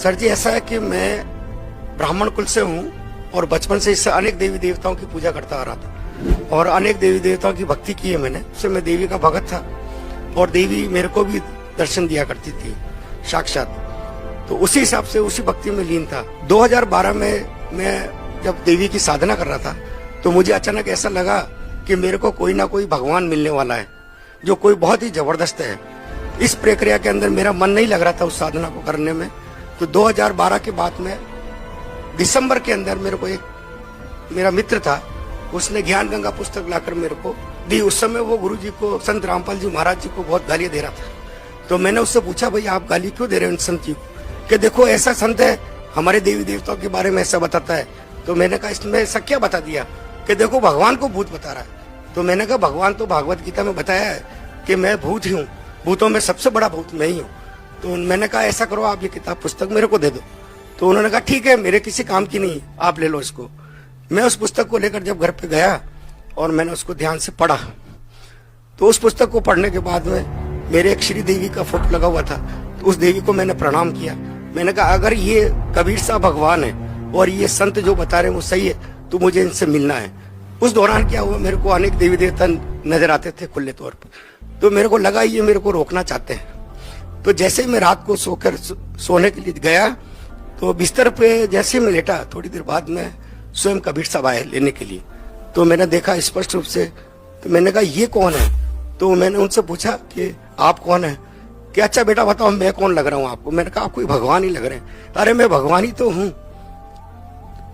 Sir जी, ऐसा है कि मैं ब्राह्मण कुल से हूँ और बचपन से इससे अनेक देवी देवताओं की पूजा करता आ रहा था और अनेक देवी देवताओं की भक्ति की है मैंने। उससे मैं देवी का भगत था और देवी मेरे को भी दर्शन दिया करती थी साक्षात। तो उसी हिसाब से उसी भक्ति में लीन था। 2012 में मैं जब देवी की साधना कर रहा था तो मुझे अचानक ऐसा लगा कि मेरे को कोई ना कोई भगवान मिलने वाला है जो कोई बहुत ही जबरदस्त है। इस प्रक्रिया के अंदर मेरा मन नहीं लग रहा था उस साधना को करने में। तो 2012 के बाद में दिसंबर के अंदर मेरे को एक मेरा मित्र था, उसने ज्ञान गंगा पुस्तक लाकर मेरे को दी। उस समय वो गुरु जी को, संत रामपाल जी महाराज जी को बहुत गालियां दे रहा था। तो मैंने उससे पूछा, भाई आप गाली क्यों दे रहे हो संत जी को? कि देखो ऐसा संत है हमारे देवी देवताओं के बारे में ऐसा बताता है। तो मैंने कहा इसमें ऐसा क्या बता दिया? कि देखो भगवान को भूत बता रहा है। तो मैंने कहा भगवान तो भागवत गीता में बताया है कि मैं भूत ही हूँ, भूतों में सबसे बड़ा भूत मैं ही हूँ। तो मैंने कहा ऐसा करो, आप ये किताब पुस्तक मेरे को दे दो। तो उन्होंने कहा ठीक है, मेरे किसी काम की नहीं, आप ले लो इसको। मैं उस पुस्तक को लेकर जब घर पे गया और मैंने उसको ध्यान से पढ़ा, तो उस पुस्तक को पढ़ने के बाद में मेरे एक श्री देवी का फोटो लगा हुआ था। तो उस देवी को मैंने प्रणाम किया। मैंने कहा अगर ये कबीर साहब भगवान है और ये संत जो बता रहे हैं वो सही है तो मुझे इनसे मिलना है। उस दौरान क्या हुआ, मेरे को अनेक देवी देवता नजर आते थे खुले तौर पर। तो मेरे को लगा ये मेरे को रोकना चाहते हैं। तो जैसे ही मैं रात को सोकर सोने के लिए गया तो बिस्तर पे जैसे मैं लेटा, थोड़ी देर बाद में स्वयं कबीर साहब आए लेने के लिए। तो मैंने देखा स्पष्ट रूप से। तो मैंने कहा ये कौन है? तो मैंने उनसे पूछा कि आप कौन है? कि अच्छा बेटा बताओ मैं कौन लग रहा हूँ आपको? मैंने कहा आप कोई भगवान ही लग रहे हैं। अरे मैं भगवान ही तो हूँ।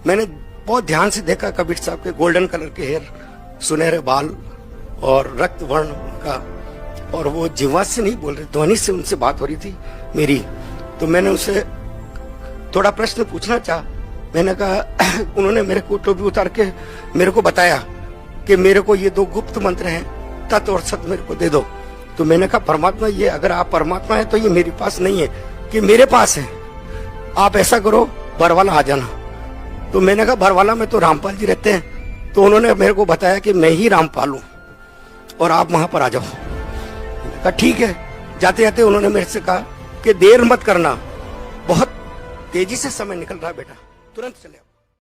मैंने बहुत ध्यान से देखा कबीर साहब के गोल्डन कलर के हेयर, सुनहरे बाल और रक्त वर्ण का, और वो जिह्वा से नहीं बोल रहे, ध्वनि से उनसे बात हो रही थी मेरी। तो मैंने उनसे थोड़ा प्रश्न पूछना चाहा। मैंने कहा उन्होंने मेरे को टोपी उतार के मेरे को बताया कि मेरे को ये 2 गुप्त मंत्र हैं, तत् और सत मेरे को दे दो। तो मैंने कहा परमात्मा, ये अगर आप परमात्मा है तो ये मेरे पास नहीं है, कि मेरे पास है। आप ऐसा करो बरवाला आ जाना। तो मैंने कहा बरवाला में तो रामपाल जी रहते हैं। तो उन्होंने मेरे को बताया कि मैं ही रामपाल हूं और आप वहां पर आ जाओ। मैंने कहा ठीक है। जाते जाते उन्होंने मेरे से कहा कि देर मत करना, बहुत तेजी से समय निकल रहा है बेटा, तुरंत चले आओ।